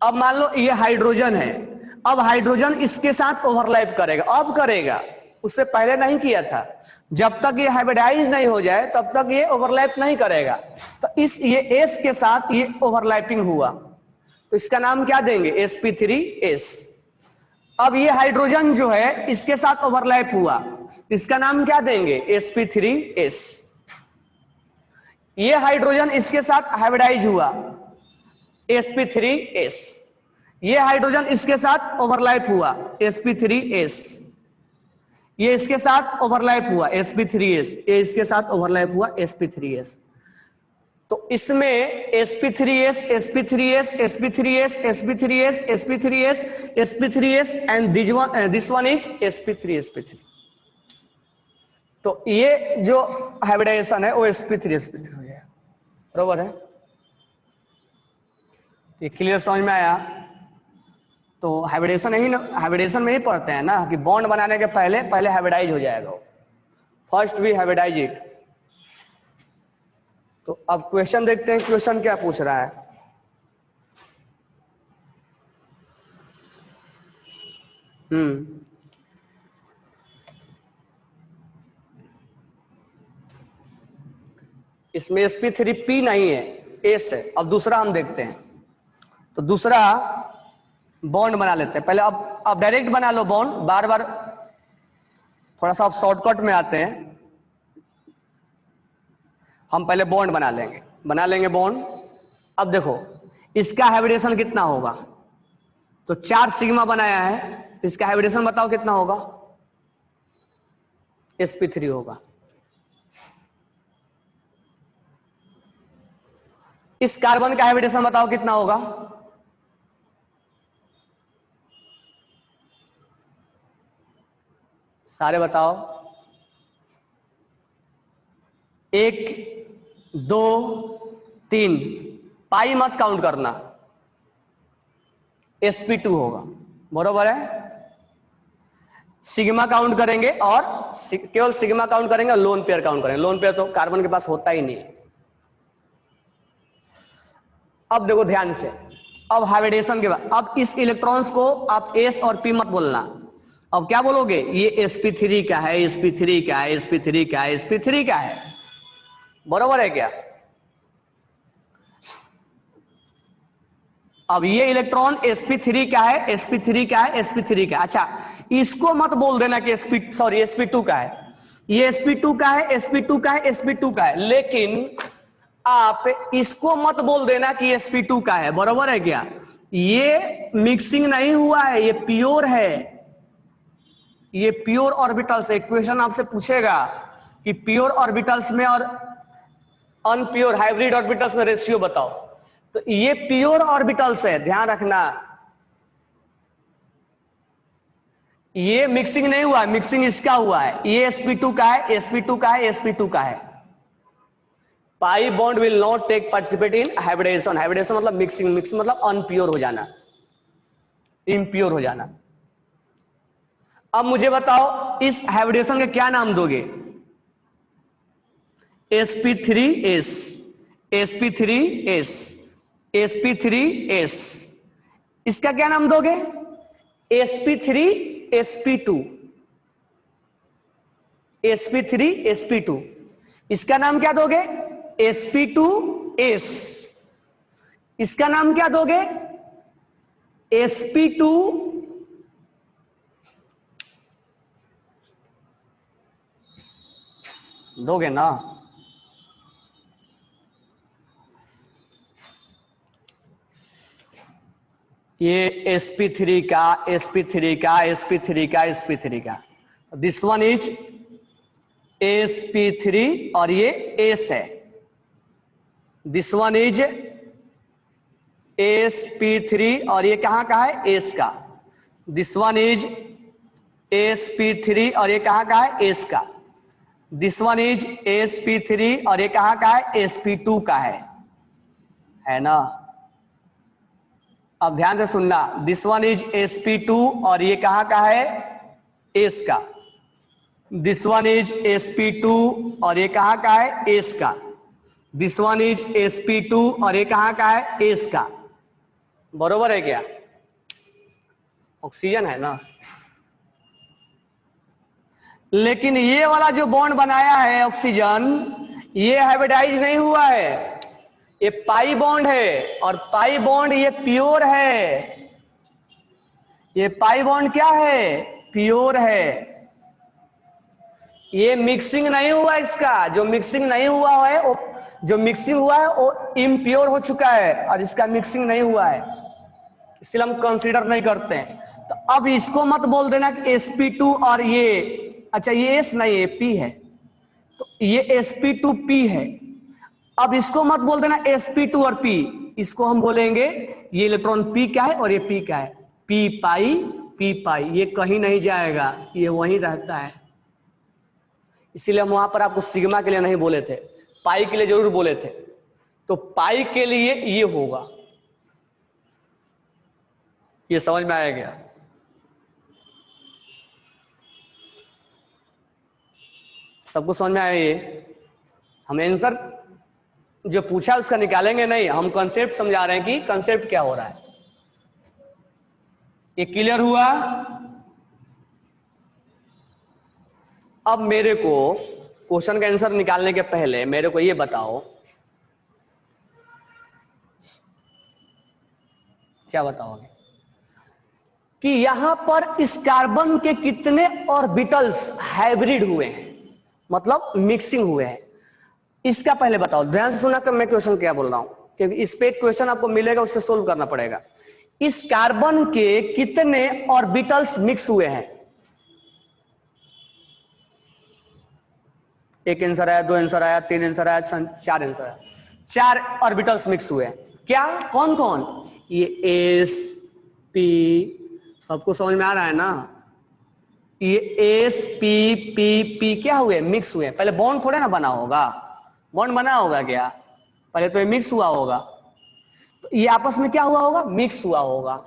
अब मान लो ये हाइड्रोजन है, अब हाइड्रोजन इसके साथ ओवरलैप करेगा, अब करेगा, उससे पहले नहीं किया था। जब तक ये हाइब्रिडाइज नहीं हो जाए तब तक ये ओवरलैप नहीं करेगा। तो इस ये एस के साथ ये ओवरलैपिंग हुआ, तो इसका नाम क्या देंगे? sp3s। अब ये हाइड्रोजन जो है इसके साथ ओवरलैप हुआ, इसका नाम क्या देंगे? sp3s। ये हाइड्रोजन इसके साथ हाइब्रिडाइज हुआ, sp3s। ये हाइड्रोजन इसके साथ ओवरलैप हुआ, sp3s। ये इसके साथ ओवरलैप हुआ, sp3s। ये इसके साथ ओवरलैप हुआ, sp3s। तो इसमें sp3s sp3s sp3s sp3s sp3s sp3s and this one is sp3 तो ये जो हाइब्रिडाइजेशन है वो sp3 हो गया, बरोबर है। ये क्लियर समझ में आया? तो हाइब्रिडेशन में ही पढ़ते हैं ना कि बॉन्ड बनाने के पहले हाइब्रिडाइज हो जाएगा, फर्स्ट वी हाइब्रिडाइज इट। तो अब क्वेश्चन देखते हैं, क्वेश्चन क्या पूछ रहा है। इसमें sp3p नहीं है, एस है। अब दूसरा हम देखते हैं, तो दूसरा बॉन्ड बना लेते हैं। पहले अब डायरेक्ट बना लो बॉन्ड, बार बार थोड़ा सा आप शॉर्टकट में आते हैं। हम पहले बॉन्ड बना लेंगे बॉन्ड। अब देखो इसका हाइब्रिडेशन कितना होगा, तो 4 सिग्मा बनाया है, तो इसका हाइब्रिडेशन बताओ कितना होगा? sp3 होगा। इस कार्बन का हाइब्रिडेशन बताओ कितना होगा? सारे बताओ। 1 2 3, पाई मत काउंट करना, sp2 होगा, बरोबर है। सिग्मा काउंट करेंगे और केवल सिग्मा काउंट करेंगे, लोन पेयर काउंट करेंगे। लोन पेयर तो कार्बन के पास होता ही नहीं है। अब देखो ध्यान से, अब हाइब्रिडेशन के बाद अब इस इलेक्ट्रॉन्स को आप s और p मत बोलना, अब क्या बोलोगे? ये sp3 का है, sp3 का है, sp3 का है, sp3 का है, बरोबर है क्या? अब ये इलेक्ट्रॉन sp3 का है, sp3 का है, sp3 का। अच्छा इसको मत बोल देना कि sp2 का है, ये sp2 का है, sp2 का है, sp2 का है, लेकिन आप इसको मत बोल देना कि sp2 का है, बरोबर है क्या? ये मिक्सिंग नहीं हुआ है, ये प्योर है, ये प्योर ऑर्बिटल्स। इक्वेशन आपसे पूछेगा कि प्योर ऑर्बिटल्स में और अनप्योर हाइब्रिड ऑर्बिटल्स में रेशियो बताओ, तो ये प्योर ऑर्बिटल्स है, ध्यान रखना। ये मिक्सिंग नहीं हुआ है, मिक्सिंग इसका हुआ है। ये sp2 का है, sp2 का है, sp2 का है। Pi bond will not take participate in hybridisation. Hybridisation मतलब मिक्सिंग, मिक्सिंग मतलब अनप्योर हो जाना, इम्प्योर हो जाना। अब मुझे बताओ इस हाइब्रिडेशन के क्या नाम दोगे? sp3s sp3s sp3s। इसका क्या नाम दोगे? sp3 sp2 sp3 sp2। इसका नाम क्या दोगे? sp2s। इसका नाम क्या दोगे? sp2 दोगे ना? ये sp3 का, sp3 का, sp3 का, sp3 का, दिस वन इज sp3 और ये s है, दिस वन इज sp3 और ये कहां का है? s का। दिस वन इज sp3 और ये कहां का है? s का। दिस वन इज sp3 और ये कहां का है? sp2 का है। है ना। अब ध्यान से सुनना, दिस वन इज sp2 और ये कहाँ का है, एस का। दिस वन इज sp2 और ये कहाँ का है, एस का। दिस वन इज sp2 और ये कहाँ का है, एस का। बरोबर है क्या, ऑक्सीजन है ना। लेकिन ये वाला जो बॉन्ड बनाया है ऑक्सीजन, ये हाइब्रिडाइज नहीं हुआ है, ये पाई बॉन्ड है। और पाई बॉन्ड ये प्योर है, ये पाई बॉन्ड क्या है, प्योर है। ये मिक्सिंग नहीं हुआ, इसका जो मिक्सिंग नहीं हुआ है वो, जो मिक्सिंग हुआ है वो इम्प्योर हो चुका है, और इसका मिक्सिंग नहीं हुआ है, इसलिए हम कंसीडर नहीं करते हैं। तो अब इसको मत बोल देना कि sp2 और ये, अच्छा ये s नहीं है, p है, तो ये sp2p है। अब इसको मत बोल देना sp2 और p, इसको हम बोलेंगे ये इलेक्ट्रॉन p क्या है और ये p क्या है, p पाई, ये कहीं नहीं जाएगा, ये वहीं रहता है। इसीलिए हम वहां पर आपको सिग्मा के लिए नहीं बोले थे, पाई के लिए जरूर बोले थे। तो पाई के लिए ये होगा, ये समझ में आया क्या। सबको समझ में आया ये। हम आंसर जो पूछा उसका निकालेंगे नहीं, हम कंसेप्ट समझा रहे हैं कि कंसेप्ट क्या हो रहा है। ये क्लियर हुआ। अब मेरे को क्वेश्चन का आंसर निकालने के पहले मेरे को ये बताओ, क्या बताओगे कि यहां पर इस कार्बन के कितने ऑर्बिटल्स हाइब्रिड हुए हैं, मतलब मिक्सिंग हुए हैं, इसका पहले बताओ। ध्यान से सुना कर मैं क्वेश्चन क्या बोल रहा हूं, क्योंकि इस पे क्वेश्चन आपको मिलेगा, उससे सोल्व करना पड़ेगा। इस कार्बन के कितने ऑर्बिटल्स मिक्स हुए हैं, एक आंसर आया, दो आंसर आया, तीन आंसर आया, चार आंसर आया। 4 ऑर्बिटल्स मिक्स हुए हैं। क्या, कौन कौन, ये एस पी, सबको समझ में आ रहा है ना। ये एस पी पी पी क्या हुए, मिक्स हुए। पहले बॉन्ड थोड़े ना बना होगा, बॉन्ड बना होगा क्या, पहले तो ये मिक्स हुआ होगा। तो ये आपस में क्या हुआ होगा, मिक्स हुआ होगा।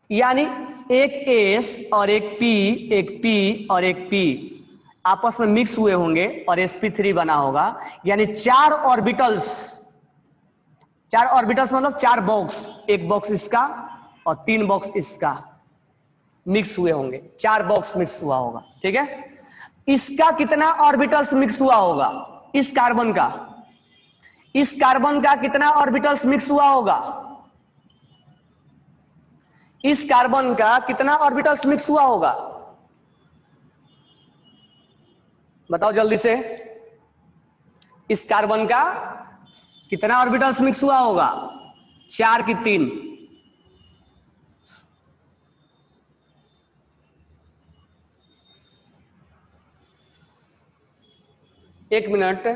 यानी एक एस और एक पी और एक पी आपस में मिक्स हुए होंगे और sp3 बना होगा। यानी 4 ऑर्बिटल्स, 4 ऑर्बिटल्स मतलब 4 बॉक्स, एक बॉक्स इसका और 3 बॉक्स इसका मिक्स हुए होंगे, 4 बॉक्स मिक्स हुआ होगा। ठीक है, इसका कितना ऑर्बिटल्स मिक्स हुआ होगा, इस कार्बन का, इस कार्बन का कितना ऑर्बिटल्स मिक्स हुआ होगा, इस कार्बन का कितना ऑर्बिटल्स मिक्स हुआ होगा, बताओ जल्दी से। इस कार्बन का कितना ऑर्बिटल्स मिक्स हुआ होगा, 4 की 3। एक मिनट,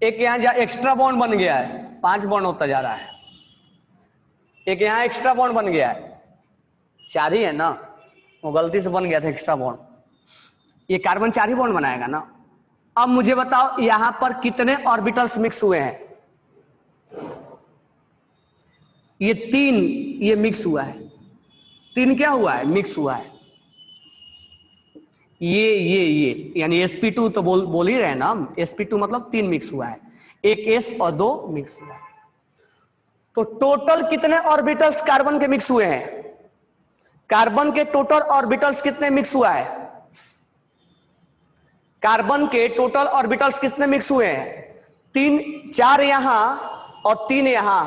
एक यहां एक्स्ट्रा बॉन्ड बन गया है, 5 बॉन्ड होता जा रहा है। एक यहां एक्स्ट्रा बॉन्ड बन गया है, 4 ही है ना, वो गलती से बन गया था एक्स्ट्रा बॉन्ड। ये कार्बन 4 ही बॉन्ड बनाएगा ना। अब मुझे बताओ यहां पर कितने ऑर्बिटल्स मिक्स हुए हैं, ये 3, ये मिक्स हुआ है, 3 क्या हुआ है, मिक्स हुआ है। ये यानी sp2 तो बोल ही रहे ना हम, sp2 मतलब 3 मिक्स हुआ है, एक s और 2 मिक्स हुआ है। तो टोटल कितने ऑर्बिटल्स कार्बन के मिक्स हुए हैं, कार्बन के टोटल ऑर्बिटल्स कितने मिक्स हुआ है, कार्बन के टोटल ऑर्बिटल्स कितने मिक्स हुए हैं, 3, 4 यहां और 3 यहां,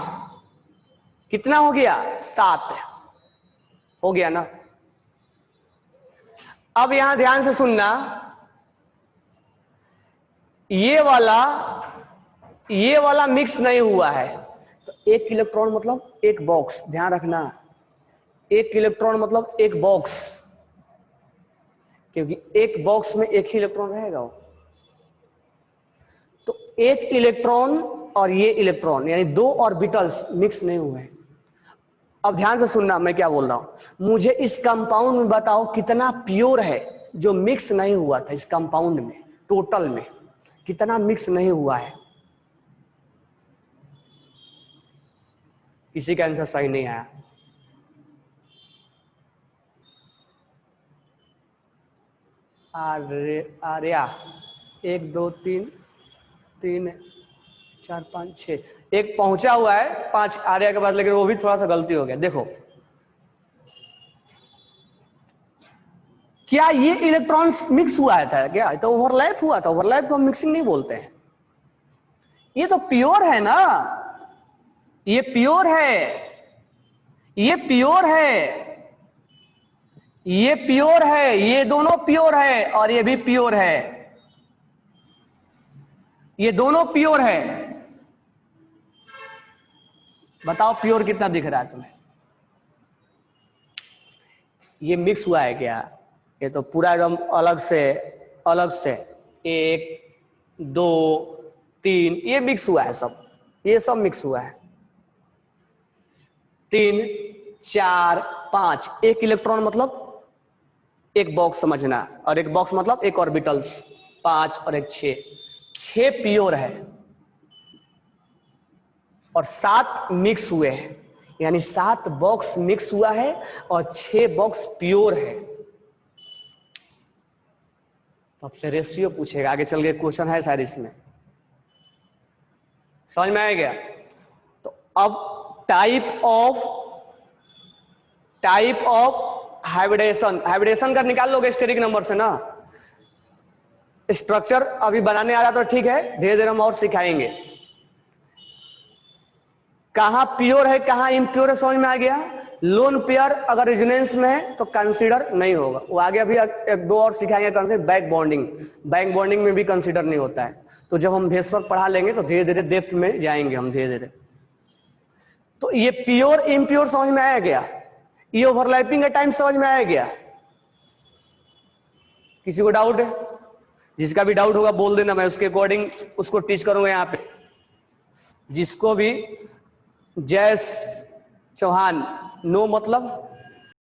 कितना हो गया, 7 हो गया ना। अब यहां ध्यान से सुनना, ये वाला मिक्स नहीं हुआ है, तो एक इलेक्ट्रॉन मतलब एक बॉक्स, ध्यान रखना, एक इलेक्ट्रॉन मतलब एक बॉक्स, क्योंकि एक बॉक्स में एक ही इलेक्ट्रॉन रहेगा वो। तो एक इलेक्ट्रॉन और ये इलेक्ट्रॉन यानी 2 ऑर्बिटल्स मिक्स नहीं हुए हैं। अब ध्यान से सुनना मैं क्या बोल रहा हूं, मुझे इस कंपाउंड में बताओ कितना प्योर है जो मिक्स नहीं हुआ था, इस कंपाउंड में टोटल में कितना मिक्स नहीं हुआ है। किसी का आंसर सही नहीं आया। आर्या 1 2 3 3 4 5 6 एक पहुंचा हुआ है 5 आर्या के बाद, लेकिन वो भी थोड़ा सा गलती हो गया। देखो क्या ये इलेक्ट्रॉन्स मिक्स हुआ था क्या? तो ओवरलैप हुआ था। ओवरलैप को हम मिक्सिंग नहीं बोलते हैं। ये तो प्योर है ना, ये प्योर है, ये प्योर है, ये प्योर है, ये दोनों प्योर है और ये भी प्योर है, ये दोनों प्योर है। बताओ प्योर कितना दिख रहा है तुम्हें? ये मिक्स हुआ है क्या? ये तो पूरा एकदम अलग से 1 2 3 ये मिक्स हुआ है, सब ये सब मिक्स हुआ है। 3 4 5 एक इलेक्ट्रॉन मतलब एक बॉक्स समझना, और एक बॉक्स मतलब एक ऑर्बिटल्स। 5 और 1 6 प्योर है और 7 मिक्स हुए हैं, यानी 7 बॉक्स मिक्स हुआ है और 6 बॉक्स प्योर है। तो आपसे रेशियो पूछेगा आगे चल के, क्वेश्चन है शायद इसमें। समझ में आ गया? तो अब टाइप ऑफ हाइब्रिडेशन का निकाल लोगे स्टेरिक नंबर से ना। स्ट्रक्चर अभी बनाने आ रहा तो ठीक है, धीरे धीरे हम और सिखाएंगे। कहां प्योर है कहां इम्प्योर है समझ में आ गया। लोन पेयर अगर रेजोनेंस में है तो कंसीडर नहीं होगा, वो आगे अभी 1 2 और सिखाएंगे। कंसीडर बैक बॉन्डिंग में भी कंसीडर नहीं होता है। तो जब हम भेस पर पढ़ा लेंगे तो धीरे धीरे डेप्थ में जाएंगे हम धीरे धीरे। तो ये प्योर इम्प्योर समझ में आया गया, ये ओवरलैपिंग का टाइम समझ में आया गया। किसी को डाउट है? जिसका भी डाउट होगा बोल देना, मैं उसके अकॉर्डिंग उसको टीच करूंगा यहाँ पे। जिसको भी जय चौहान नो मतलब